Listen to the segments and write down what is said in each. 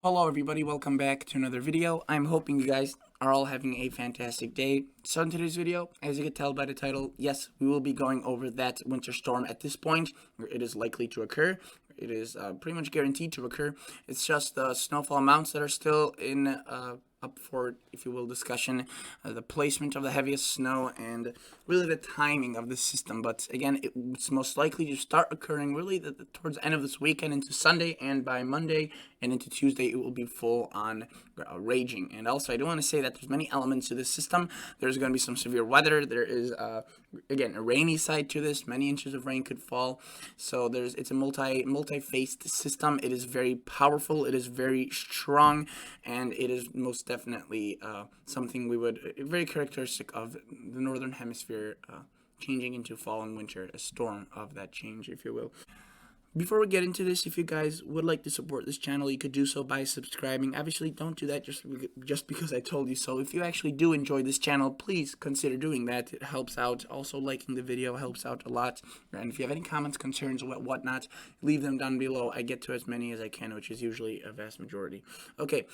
Hello everybody, welcome back to another video. I'm hoping you guys are all having a fantastic day. So in today's video, as you can tell by the title, yes, we will be going over that winter storm at this point, where it is likely to occur. It is pretty much guaranteed to occur. It's just the snowfall amounts that are still in up for, if you will, discussion, the placement of the heaviest snow, and really the timing of the system. But again, it's most likely to start occurring really towards the end of this weekend into Sunday, and by Monday and into Tuesday, it will be full on raging. And also, I do want to say that there's many elements to this system. There's going to be some severe weather. There is, again, a rainy side to this. Many inches of rain could fall. So it's a multi-faced system. It is very powerful. It is very strong, and it is most definitely something very characteristic of the northern hemisphere, changing into fall and winter, a storm of that change, if you will. Before we get into this, if you guys would like to support this channel, you could do so by subscribing. Obviously, don't do that just because I told you so. If you actually do enjoy this channel, please consider doing that. It helps out. Also, liking the video helps out a lot. And if you have any comments, concerns, or whatnot, leave them down below. I get to as many as I can, which is usually a vast majority. Okay,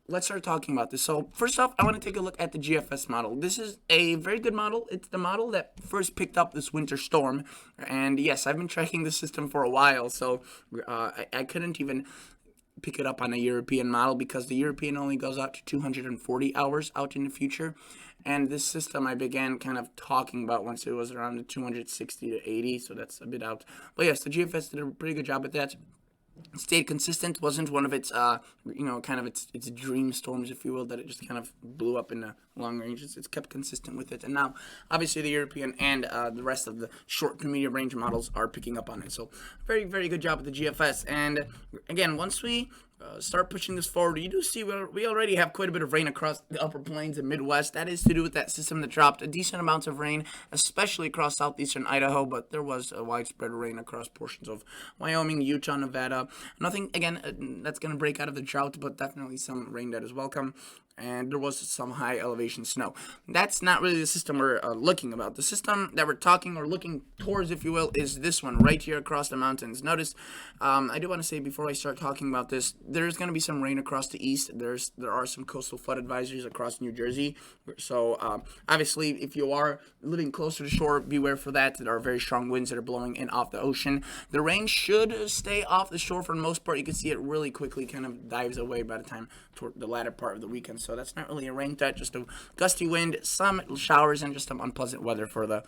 let's start talking about this. So first off, I want to take a look at the GFS model. This is a very good model. It's the model that first picked up this winter storm. And yes, I've been tracking the system for a while, so I couldn't even pick it up on a European model because the European only goes out to 240 hours out in the future. And this system I began kind of talking about once it was around the 260 to 80, so that's a bit out. But yes, the GFS did a pretty good job at that. Stayed consistent. Wasn't one of its kind of its dream storms, if you will, that it just kind of blew up in the long range. It's kept consistent with it, and now obviously the European and the rest of the short to medium range models are picking up on it. So very good job with the GFS. And again, once we start pushing this forward, you do see we already have quite a bit of rain across the upper plains and Midwest. That is to do with that system that dropped a decent amount of rain, especially across southeastern Idaho, but there was a widespread rain across portions of Wyoming, Utah, Nevada. Nothing, again, that's going to break out of the drought, but definitely some rain that is welcome. And there was some high elevation snow. That's not really the system we're looking about. The system that we're talking or looking towards, if you will, is this one right here across the mountains. Notice, I do want to say before I start talking about this, there's going to be some rain across the east. There are some coastal flood advisories across New Jersey. So obviously, if you are living closer to shore, beware for that. There are very strong winds that are blowing in off the ocean. The rain should stay off the shore for the most part. You can see it really quickly kind of dives away by the time toward the latter part of the weekend. So that's not really a rain threat, just a gusty wind, some showers, and just some unpleasant weather for the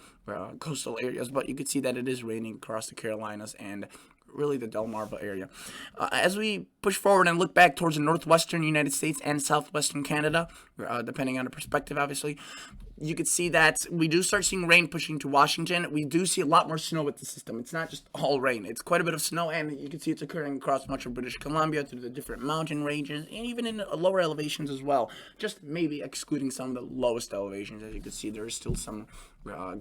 coastal areas. But you can see that it is raining across the Carolinas and really the Delmarva area. As we push forward and look back towards the northwestern United States and southwestern Canada, depending on the perspective, obviously, you could see that we do start seeing rain pushing to Washington. We do see a lot more snow with the system. It's not just all rain. It's quite a bit of snow, and you can see it's occurring across much of British Columbia through the different mountain ranges, and even in lower elevations as well. Just maybe excluding some of the lowest elevations. As you can see, there is still some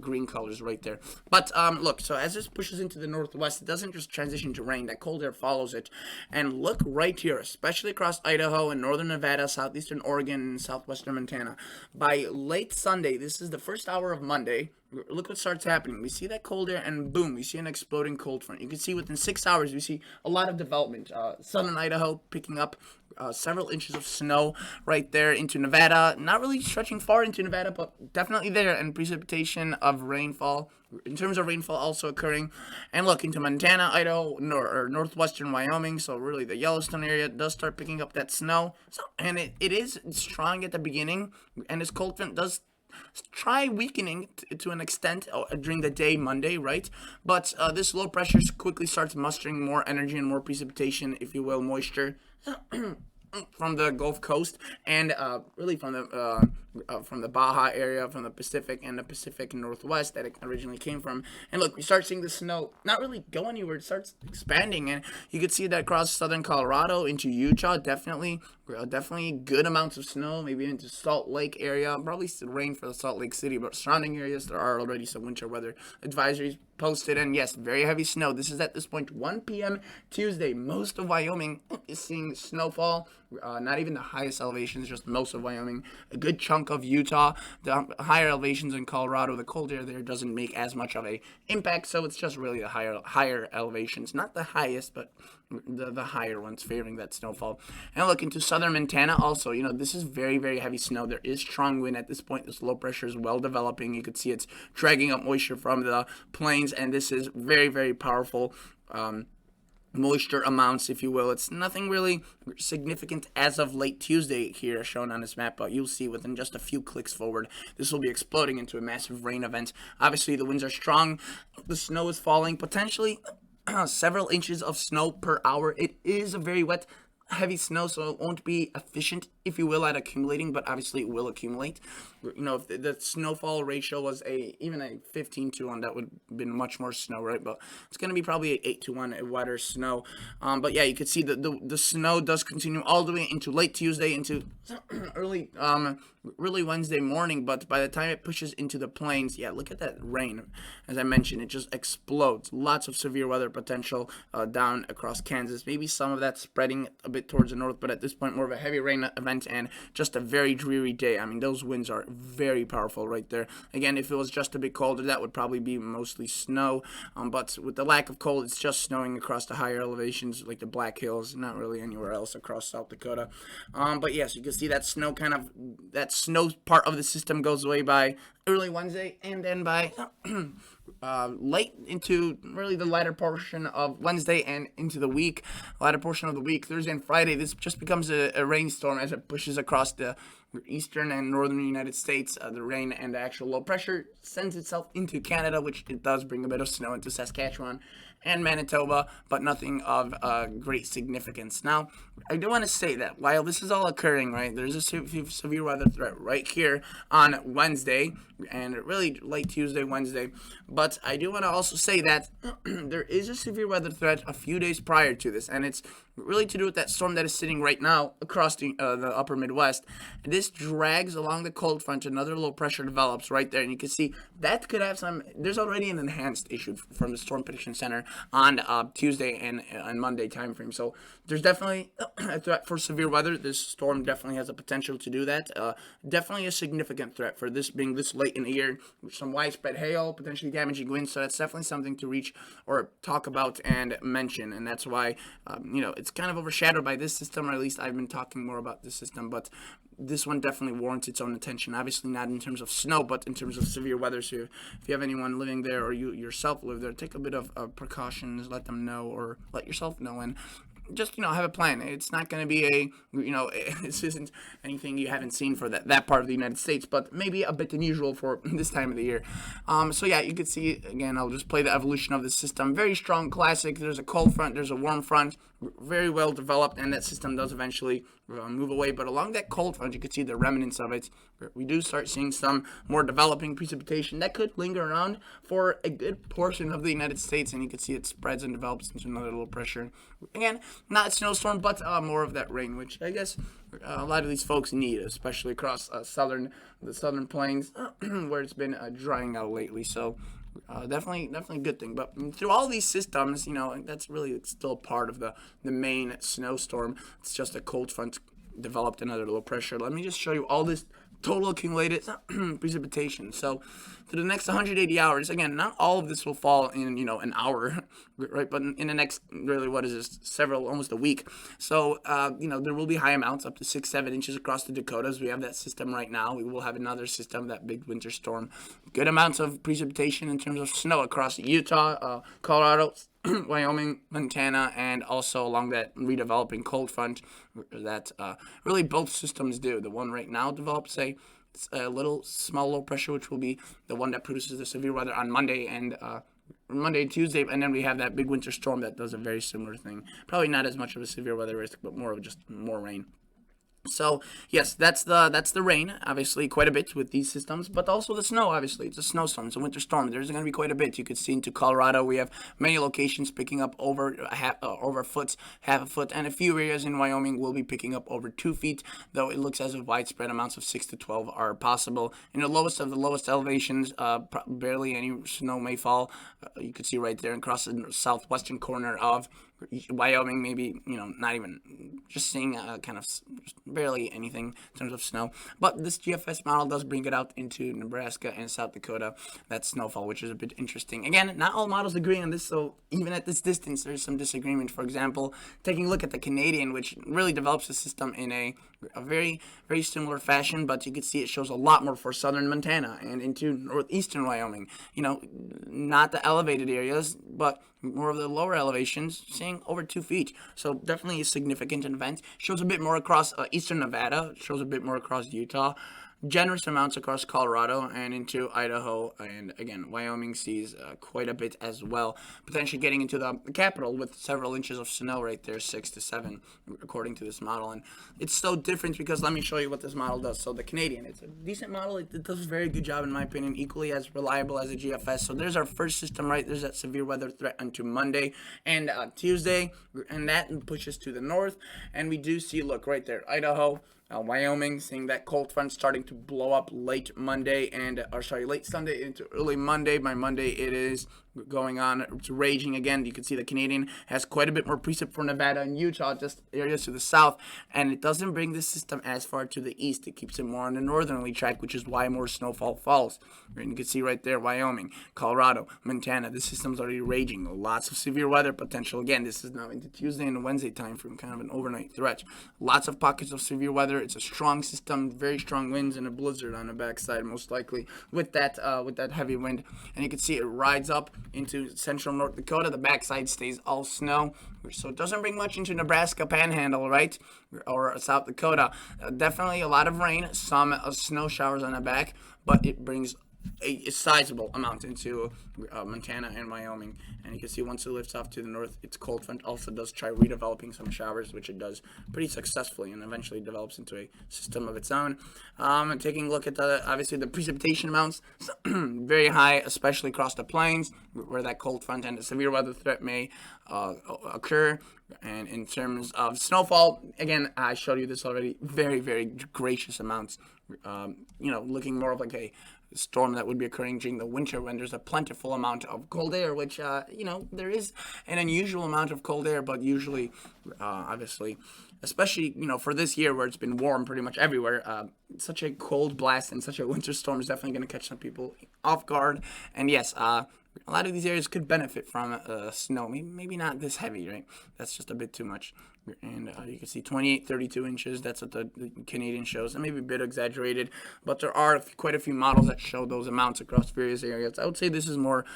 green colors right there. But look, so as this pushes into the northwest, it doesn't just transition to rain. That cold air follows it. And look right here, especially across Idaho and northern Nevada, southeastern Oregon, and southwestern Montana. By late Sunday, this is the first hour of Monday, look what starts happening. We see that cold air, and boom, we see an exploding cold front. You can see within 6 hours, we see a lot of development. Southern Idaho picking up several inches of snow right there into Nevada. Not really stretching far into Nevada, but definitely there. And precipitation of rainfall, in terms of rainfall, also occurring. And look, into Montana, Idaho, or northwestern Wyoming. So really the Yellowstone area does start picking up that snow. So, and it is strong at the beginning. And this cold front does try weakening to an extent during the day Monday, right? But this low pressure quickly starts mustering more energy and more precipitation, if you will, moisture from the Gulf Coast and really from the Baja area, from the Pacific and the Pacific Northwest that it originally came from. And look, we start seeing the snow not really go anywhere; it starts expanding, and you can see that across southern Colorado into Utah. Definitely good amounts of snow. Maybe into Salt Lake area. Probably still rain for the Salt Lake City, but surrounding areas there are already some winter weather advisories posted, and yes, very heavy snow. This is at this point 1 p.m. Tuesday. Most of Wyoming is seeing snowfall. Not even the highest elevations, just most of Wyoming. A good chunk of Utah. The higher elevations in Colorado, the cold air there doesn't make as much of a impact, so it's just really the higher elevations, not the highest, but the higher ones favoring that snowfall. And look into southern Montana also, this is very, very heavy snow. There is strong wind at this point. This low pressure is well developing. You could see it's dragging up moisture from the plains, and this is very, very powerful moisture amounts, if you will. It's nothing really significant as of late Tuesday here shown on this map, but you'll see within just a few clicks forward, this will be exploding into a massive rain event. Obviously, the winds are strong. The snow is falling, potentially several inches of snow per hour. It is a very wet, heavy snow, so it won't be efficient, if you will, at accumulating, but obviously it will accumulate. If the snowfall ratio was even a 15-1, that would have been much more snow, right? But it's going to be probably a 8-1, a wetter snow. But yeah, you can see the snow does continue all the way into late Tuesday, into early Wednesday morning, but by the time it pushes into the plains, yeah, look at that rain. As I mentioned, it just explodes. Lots of severe weather potential down across Kansas. Maybe some of that spreading a bit towards the north, but at this point, more of a heavy rain event and just a very dreary day. I mean, those winds are very powerful right there. Again, if it was just a bit colder, that would probably be mostly snow, but with the lack of cold, it's just snowing across the higher elevations, like the Black Hills, not really anywhere else across South Dakota. But yes, you can see that snow that snow part of the system goes away by early Wednesday, and then by late into really the latter portion of Wednesday and into the latter portion of the week, Thursday and Friday, this just becomes a rainstorm as it pushes across the eastern and northern United States. The rain and the actual low pressure sends itself into Canada, which it does bring a bit of snow into Saskatchewan and Manitoba, but nothing of great significance. Now, I do want to say that while this is all occurring, right, there's a severe weather threat right here on Wednesday, and really late Tuesday, Wednesday, but I do want to also say that there is a severe weather threat a few days prior to this, and it's really to do with that storm that is sitting right now across the upper Midwest. This drags along the cold front. Another low pressure develops right there, and you can see that could have there's already an enhanced issue from the Storm Prediction Center on Tuesday and Monday time frame. So there's definitely a threat for severe weather. This storm definitely has a potential to do that. Definitely a significant threat for this being this late in the year, with some widespread hail, potentially damaging winds. So that's definitely something to reach or talk about and mention, and that's why it's kind of overshadowed by this system, or at least I've been talking more about this system, but this one definitely warrants its own attention. Obviously not in terms of snow, but in terms of severe weather. So if you have anyone living there, or you yourself live there, take a bit of precautions, let them know, or let yourself know, and just have a plan. It's not going to be this isn't anything you haven't seen for that part of the United States, but maybe a bit unusual for this time of the year. So yeah, you can see again, I'll just play the evolution of the system. Very strong, classic. There's a cold front, there's a warm front, very well developed, and that system does eventually move away. But along that cold front, you can see the remnants of it. We do start seeing some more developing precipitation that could linger around for a good portion of the United States, and you can see it spreads and develops into another low pressure. Again, not a snowstorm, but more of that rain, which I guess a lot of these folks need, especially across the southern plains where it's been drying out lately. So definitely a good thing. But through all these systems, that's really still part of the main snowstorm. It's just a cold front developed another low pressure. Let me just show you all this total accumulated precipitation. So for the next 180 hours, again, not all of this will fall in an hour, right? But in the next, really, what is this, almost a week. So there will be high amounts, up to 6-7 inches across the Dakotas. We have that system right now. We will have another system, that big winter storm. Good amounts of precipitation in terms of snow across Utah, Colorado, Wyoming, Montana, and also along that redeveloping cold front that really both systems do. The one right now develops a little small low pressure, which will be the one that produces the severe weather on Monday and Tuesday, and then we have that big winter storm that does a very similar thing. Probably not as much of a severe weather risk, but more of just more rain. So yes, that's the rain, obviously quite a bit with these systems, but also the snow. Obviously, it's a snowstorm, it's a winter storm. There's going to be quite a bit. You could see into Colorado, we have many locations picking up over a foot, half a foot, and a few areas in Wyoming will be picking up over 2 feet. Though it looks as if widespread amounts of 6 to 12 are possible. In the lowest of the lowest elevations, barely any snow may fall. You could see right there across the southwestern corner of Wyoming, maybe, not even just seeing kind of barely anything in terms of snow. But this GFS model does bring it out into Nebraska and South Dakota, that snowfall, which is a bit interesting. Again, not all models agree on this, so even at this distance, there's some disagreement. For example, taking a look at the Canadian, which really develops the system in a very, very similar fashion, but you can see it shows a lot more for southern Montana and into northeastern Wyoming. Not the elevated areas, but more of the lower elevations, seeing over 2 feet. So definitely a significant event. Shows a bit more across eastern Nevada, shows a bit more across Utah, generous amounts across Colorado and into Idaho, and again, Wyoming sees quite a bit as well, potentially getting into the capital with several inches of snow right there, 6 to 7, according to this model. And it's so different because let me show you what this model does. So the Canadian, it's a decent model. It does a very good job, in my opinion, equally as reliable as a GFS. So there's our first system, right? There's that severe weather threat unto Monday and Tuesday, and that pushes to the north. And we do see, look, right there, Idaho, Wyoming, seeing that cold front starting to blow up late Sunday into early Monday. By Monday, it is going on. It's raging again. You can see the Canadian has quite a bit more precip for Nevada and Utah, just areas to the south, and it doesn't bring this system as far to the east. It keeps it more on the northerly track, which is why more snowfall falls. And you can see right there, Wyoming, Colorado, Montana. The system's already raging. Lots of severe weather potential. Again, this is now into Tuesday and Wednesday time frame, kind of an overnight threat. Lots of pockets of severe weather. It's a strong system, very strong winds, and a blizzard on the backside, most likely with that heavy wind. And you can see it rides up into central North Dakota. The backside stays all snow, so it doesn't bring much into Nebraska Panhandle, right, or South Dakota. Definitely a lot of rain, some snow showers on the back, but it brings a sizable amount into Montana and Wyoming. And you can see once it lifts off to the north, its cold front also does try redeveloping some showers, which it does pretty successfully, and eventually develops into a system of its own. And taking a look at obviously the precipitation amounts, very high, especially across the plains where that cold front and the severe weather threat may occur. And in terms of snowfall, again, I showed you this already, very, very gracious amounts. Looking more of like a storm that would be occurring during the winter when there's a plentiful amount of cold air, which, there is an unusual amount of cold air, but usually, obviously, especially, for this year where it's been warm pretty much everywhere, such a cold blast and such a winter storm is definitely going to catch some people off guard. And yes, a lot of these areas could benefit from snow. Maybe not this heavy, right? That's just a bit too much. And you can see 28, 32 inches. That's what the Canadian shows. And maybe a bit exaggerated, but there are quite a few models that show those amounts across various areas. I would say this is more,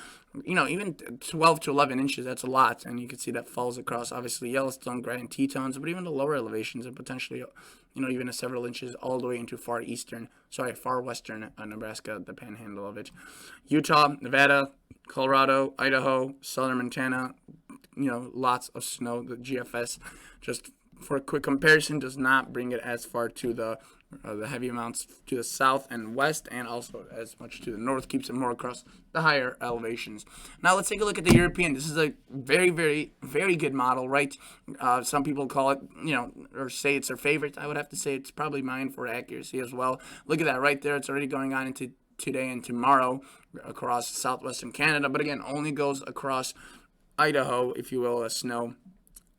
even 12 to 11 inches. That's a lot. And you can see that falls across, obviously, Yellowstone, Grand Tetons, but even the lower elevations and potentially, even several inches all the way into far western Nebraska, the panhandle of it. Utah, Nevada, Colorado, Idaho, southern Montana, lots of snow. The GFS, just for a quick comparison, does not bring it as far to the heavy amounts to the south and west, and also as much to the north. Keeps it more across the higher elevations. Now let's take a look at the European. This is a very, very, very good model, right? Some people call it, or say it's their favorite. I would have to say it's probably mine for accuracy as well. Look at that right there. It's already going on into today and tomorrow across southwestern Canada, but again, only goes across Idaho, if you will, as snow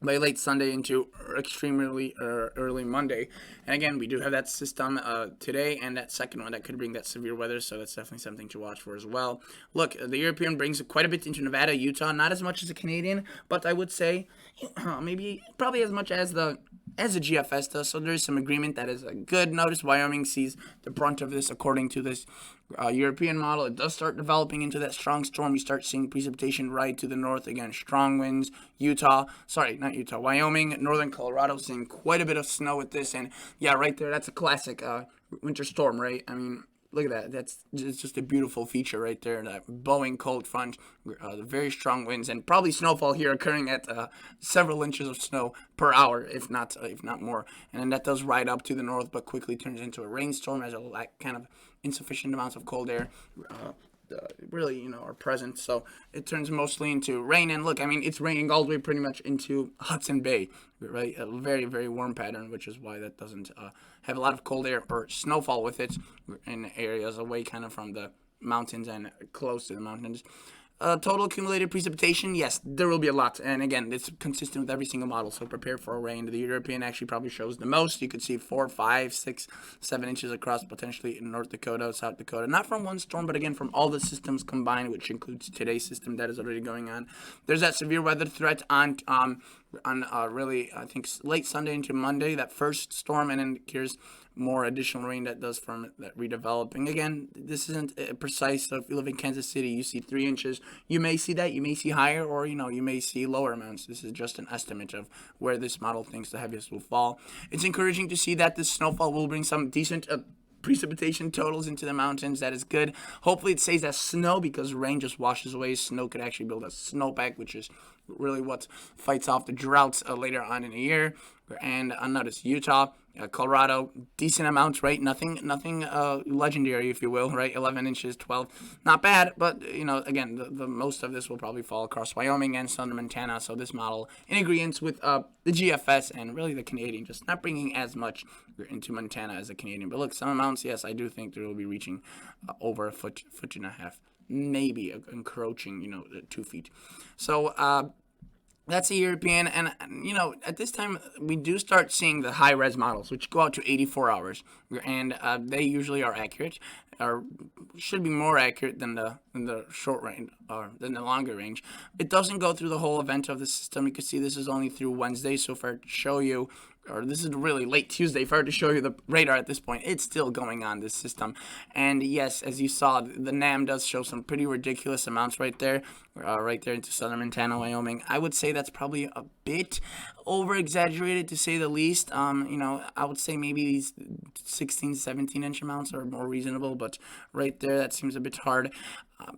by late Sunday into extremely early Monday. And again, we do have that system today and that second one that could bring that severe weather, so that's definitely something to watch for as well. Look, the European brings quite a bit into Nevada, Utah, not as much as the Canadian, but I would say probably as much as the GFS does, so there's some agreement that is good. Notice Wyoming sees the brunt of this according to this European model. It does start developing into that strong storm. You start seeing precipitation right to the north. Again, strong winds. Wyoming, northern Colorado seeing quite a bit of snow with this. And yeah, right there, that's a classic winter storm, right? I mean, look at that. That's just a beautiful feature right there. That blowing cold front, the very strong winds, and probably snowfall here occurring at several inches of snow per hour, if not more. And then that does ride up to the north, but quickly turns into a rainstorm as a kind of insufficient amounts of cold air. Really, are present. So it turns mostly into rain. And look, I mean, it's raining all the way pretty much into Hudson Bay, right? A very, very warm pattern, which is why that doesn't have a lot of cold air or snowfall with it in areas away kind of from the mountains and close to the mountains. Total accumulated precipitation, yes, there will be a lot. And again, it's consistent with every single model, so prepare for a rain. The European actually probably shows the most. You could see 4, 5, 6, 7 inches across potentially in North Dakota, South Dakota. Not from one storm, but again from all the systems combined, which includes today's system that is already going on. There's that severe weather threat on really, I think, late Sunday into Monday, that first storm, and then here's more additional rain that does from that redeveloping. Again, this isn't precise. So if you live in Kansas City, you see 3 inches. You may see that. You may see higher, or you may see lower amounts. This is just an estimate of where this model thinks the heaviest will fall. It's encouraging to see that this snowfall will bring some decent precipitation totals into the mountains. That is good. Hopefully it stays as snow, because rain just washes away. Snow could actually build a snowpack, which is really what fights off the droughts later on in the year. And notice Utah, Colorado, decent amounts, right? Nothing legendary, if you will, right? 11 inches, 12, not bad, but again, the most of this will probably fall across Wyoming and southern Montana. So this model in agreement with the GFS and really the Canadian, just not bringing as much into Montana as the Canadian. But look, some amounts, yes, I do think there will be reaching over a foot and a half, maybe encroaching, 2 feet. So that's a European, and at this time we do start seeing the high-res models, which go out to 84 hours, and they usually are accurate, or should be more accurate than the short range or than the longer range. It doesn't go through the whole event of the system. You can see this is only through Wednesday, so if I show you, or this is really late Tuesday, if I were to show you the radar at this point, it's still going on, this system. And yes, as you saw, the NAM does show some pretty ridiculous amounts right there into southern Montana, Wyoming. I would say that's probably a bit over-exaggerated, to say the least. I would say maybe these 16, 17-inch amounts are more reasonable, but right there, that seems a bit hard.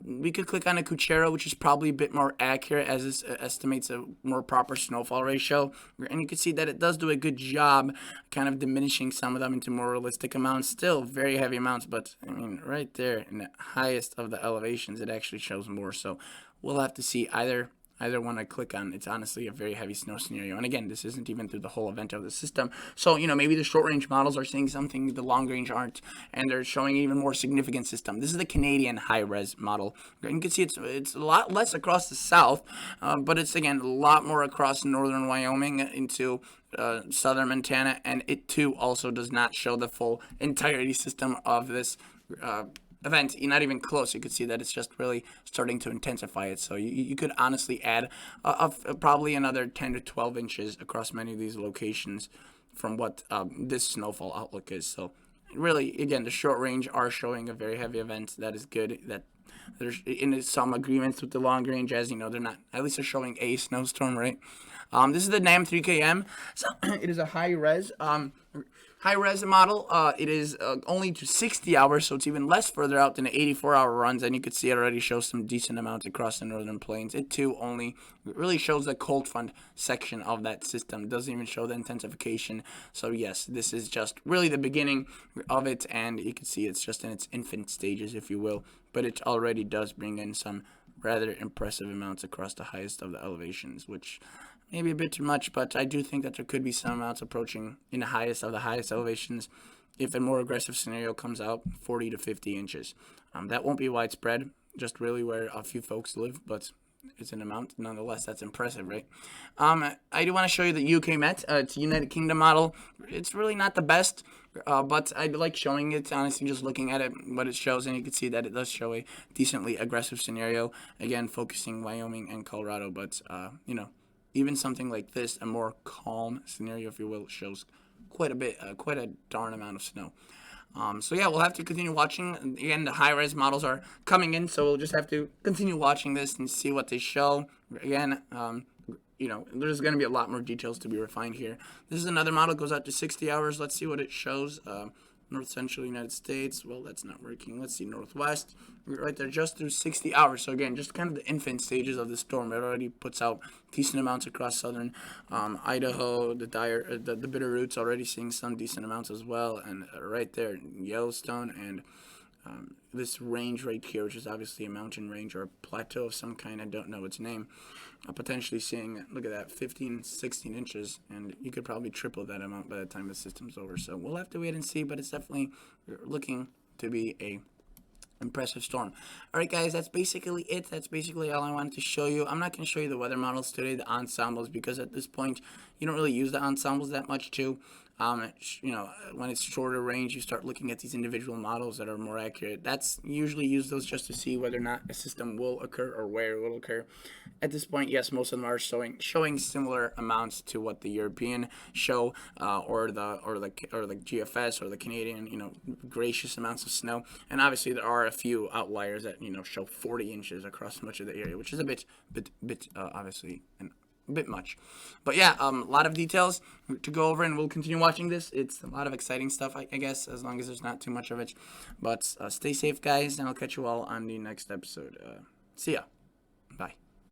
We could click on a Cuchero, which is probably a bit more accurate, as this estimates a more proper snowfall ratio. And you can see that it does do a good job kind of diminishing some of them into more realistic amounts. Still very heavy amounts, but I mean, right there in the highest of the elevations, it actually shows more. So we'll have to see either one I click on. It's honestly a very heavy snow scenario. And again, this isn't even through the whole event of the system. So, maybe the short range models are seeing something the long range aren't, and they're showing an even more significant system. This is the Canadian high res model. And you can see it's a lot less across the south, but it's, again, a lot more across northern Wyoming into southern Montana, and it too also does not show the full entirety system of this event. You're not even close. You could see that it's just really starting to intensify it. So you could honestly add probably another 10 to 12 inches across many of these locations from what this snowfall outlook is. So really, again, the short range are showing a very heavy event. That is good. That there's in some agreements with the long range, as they're not, at least they're showing a snowstorm, right? This is the NAM 3KM. So it is a high-res model. It is only to 60 hours, so it's even less further out than the 84-hour runs, and you can see it already shows some decent amounts across the northern plains. It too only really shows the cold front section of that system. It doesn't even show the intensification. So yes, this is just really the beginning of it, and you can see it's just in its infant stages, if you will, but it already does bring in some rather impressive amounts across the highest of the elevations, which maybe a bit too much, but I do think that there could be some amounts approaching in the highest of the highest elevations if a more aggressive scenario comes out, 40 to 50 inches. That won't be widespread, just really where a few folks live, but it's an amount. Nonetheless, that's impressive, right? I do want to show you the UK Met. It's a United Kingdom model. It's really not the best, but I like showing it, honestly, just looking at it, what it shows, and you can see that it does show a decently aggressive scenario, again, focusing Wyoming and Colorado, but, even something like this, a more calm scenario, if you will, shows quite a darn amount of snow. So yeah, we'll have to continue watching. Again, the high-res models are coming in, so we'll just have to continue watching this and see what they show. Again, there's going to be a lot more details to be refined here. This is another model, goes out to 60 hours. Let's see what it shows. North Central United States. Well, that's not working. Let's see, Northwest. Right there, just through 60 hours. So again, just kind of the infant stages of the storm. It already puts out decent amounts across southern Idaho. The Bitterroots already seeing some decent amounts as well. And right there, Yellowstone and this range right here, which is obviously a mountain range or a plateau of some kind, I don't know its name, potentially seeing, look at that, 15, 16 inches, and you could probably triple that amount by the time the system's over. So we'll have to wait and see, but it's definitely looking to be a impressive storm. All right, guys, that's basically it. That's basically all I wanted to show you. I'm not going to show you the weather models today, the ensembles, because at this point you don't really use the ensembles that much too. When it's shorter range, you start looking at these individual models that are more accurate. That's usually use those just to see whether or not a system will occur or where it will occur. At this point, yes, most of them are showing similar amounts to what the European show, or the GFS or the Canadian, gracious amounts of snow. And obviously, there are a few outliers that show 40 inches across much of the area, which is a bit obviously a bit much. But yeah, a lot of details to go over, and we'll continue watching this. It's a lot of exciting stuff, I guess, as long as there's not too much of it. But stay safe, guys, and I'll catch you all on the next episode. See ya. Bye.